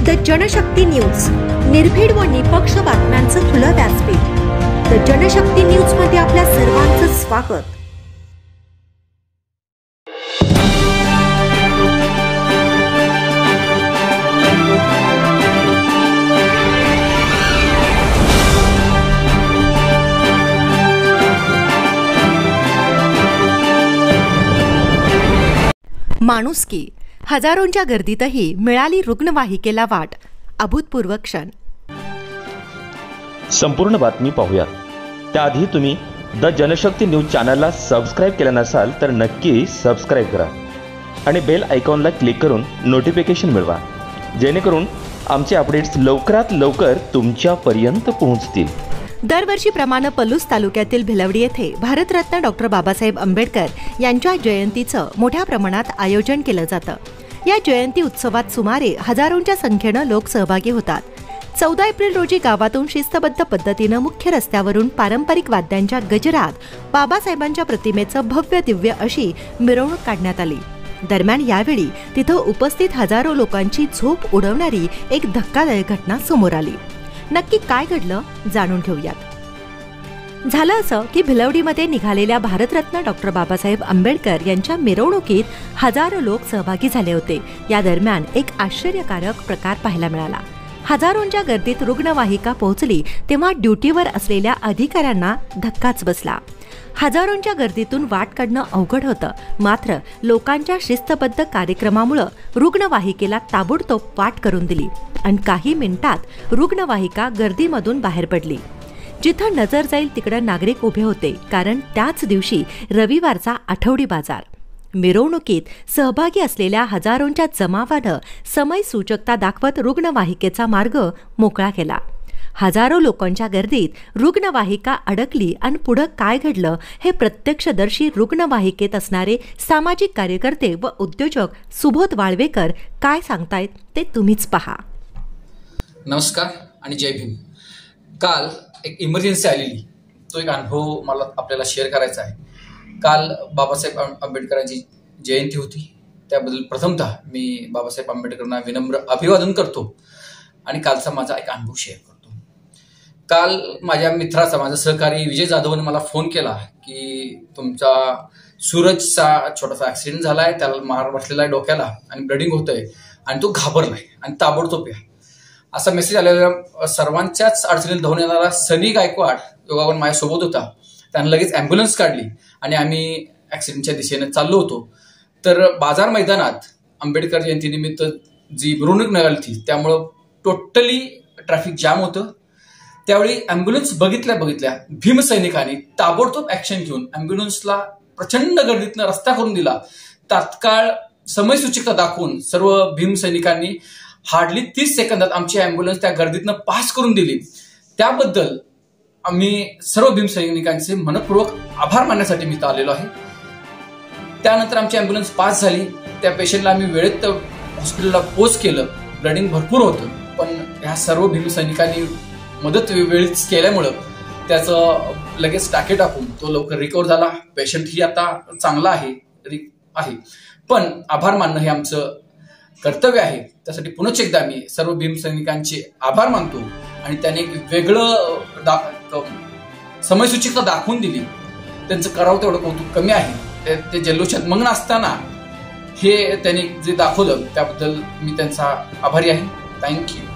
The Janshakti news, निर्भीड व निपक्ष बातम्यांचं खुलं व्यासपीठ. द जनशक्ती न्यूज मध्ये आपल्या सर्वांचं स्वागत. माणुसकी, हजारोंच्या गर्दीतही मिळाली रुग्णवाहिकेला वाट. अभूतपूर्व क्षण. संपूर्ण बातमी पाहूया. त्याआधी तुम्ही द जनशक्ती न्यूज चॅनलला सबस्क्राईब केलं नसाल तर नक्की सबस्क्राईब करा आणि बेल आयकॉनला क्लिक करून नोटिफिकेशन मिळवा, जेणेकरून आमचे अपडेट्स लवकरात लवकर तुमच्यापर्यंत पोहोचतील. दरवर्षीप्रमाणे पलूस तालुक्यातील भिलवडी येथे भारतरत्न डॉक्टर बाबासाहेब आंबेडकर यांच्या जयंतीचं मोठ्या प्रमाणात आयोजन केलं जातं. या जयंती उत्सवात सुमारे हजारोंच्या संख्येनं लोक सहभागी होतात. 14 एप्रिल रोजी गावातून शिस्तबद्ध पद्धतीनं मुख्य रस्त्यावरून पारंपरिक वाद्यांच्या गजरात बाबासाहेबांच्या प्रतिमेचं भव्य दिव्य अशी मिरवणूक काढण्यात आली. दरम्यान यावेळी तिथं उपस्थित हजारो लोकांची झोप उडवणारी एक धक्कादायक घटना समोर आली. नक्की काय घडलं जाणून घेऊयात. झालं असं की भिलवडीमध्ये निघालेल्या भारतरत्न डॉक्टर बाबासाहेब आंबेडकर यांच्या मिरवणुकीत हजारो लोक सहभागी झाले होते. या दरम्यान एक आश्चर्यकारक प्रकार पाहायला मिळाला. हजारोंच्या गर्दीत रुग्णवाहिका पोहोचली तेव्हा ड्युटीवर असलेल्या अधिकाऱ्यांना धक्काच बसला. हजारोंच्या गर्दीतून वाट काढणं अवघड होतं, मात्र लोकांच्या शिस्तबद्ध कार्यक्रमामुळे रुग्णवाहिकेला ताबडतोब वाट करून दिली आणि काही मिनिटात रुग्णवाहिका गर्दीमधून बाहेर पडली. जिथं नजर जाईल तिकडे नागरिक उभे होते, कारण त्याच दिवशी रविवारचा आठवडी बाजार. मिरवणुकीत सहभागी असलेल्या हजारोंच्या जमावानं समयसूचकता दाखवत रुग्णवाहिकेचा मार्ग मोकळा केला. हजारो लोकांच्या गर्दीत रुग्णवाहिका अडकली आणि पुढं काय घडलं हे प्रत्यक्षदर्शी रुग्णवाहिकेत असणारे सामाजिक कार्यकर्ते व उद्योजक सुबोध वाळवेकर काय सांगतायत ते तुम्हीच पहा. नमस्कार आणि जय भीम. काल एक इमर्जन्सी आलेली, तो एक अनुभव मला आपल्याला शेअर करायचा आहे. काल बाबासाहेब आंबेडकरांची जयंती होती. त्याबद्दल प्रथमतः मी बाबासाहेब आंबेडकरांना विनम्र अभिवादन करतो आणि कालचा माझा एक अनुभव शेअर करतो. काल माझ्या मित्राचा, माझा सहकारी विजय जाधवने मला फोन केला की तुमचा सूरजचा छोटासा ऍक्सिडेंट झालाय, त्याला मार बसलेला आहे डोक्याला आणि ब्लडिंग होतंय आणि तो घाबरलाय आणि ताबडतोब या. असा मेसेज आलेला. सर्वांच्याच अडचणीत धावून येणारा सनी गायकवाड योगावर माझ्यासोबत होता. त्यानं लगेच ॲम्ब्युलन्स काढली आणि आम्ही ऍक्सिडेंटच्या दिशेने चाललो होतो. तर बाजार मैदानात आंबेडकर जयंतीनिमित्त जी मिरवणूक निघाली होती त्यामुळं टोटली ट्रॅफिक जाम होतं. त्यावेळी ॲम्ब्युलन्स बघितल्या भीमसैनिकांनी ताबडतोब ऍक्शन घेऊन ॲम्ब्युलन्सला प्रचंड गर्दीतनं रस्ता करून दिला. तात्काळ समयसूचकता दाखवून सर्व भीमसैनिकांनी हार्डली 30 सेकंदात आमची ॲम्ब्युलन्स त्या गर्दीतनं पास करून दिली. त्याबद्दल आम्ही सर्व भीमसैनिकांचे मनपूर्वक आभार मानण्यासाठी मी इथं आलेलो आहे. त्यानंतर आमची ॲम्ब्युलन्स पास झाली. त्या पेशंटला आम्ही वेळेत हॉस्पिटलला पोच केलं. ब्लडिंग भरपूर होतं, पण ह्या सर्व भीमसैनिकांनी मदत वेळीच केल्यामुळं त्याचं लगेच टाके टाकून तो लवकर रिकव्हर झाला. पेशंटही आता चांगला आहे. पण आभार मानणं हे आमचं कर्तव्य आहे. त्यासाठी पुनश्च एकदा मी सर्व भीमसैनिकांचे आभार मानतो आणि त्याने एक वेगळं समयसूचकता दाखवून दिली. त्यांचं करावं तेवढं कौतुक कमी आहे. ते जल्लोषात मग्न असताना हे त्यांनी जे दाखवलं त्याबद्दल मी त्यांचा आभारी आहे. थँक्यू.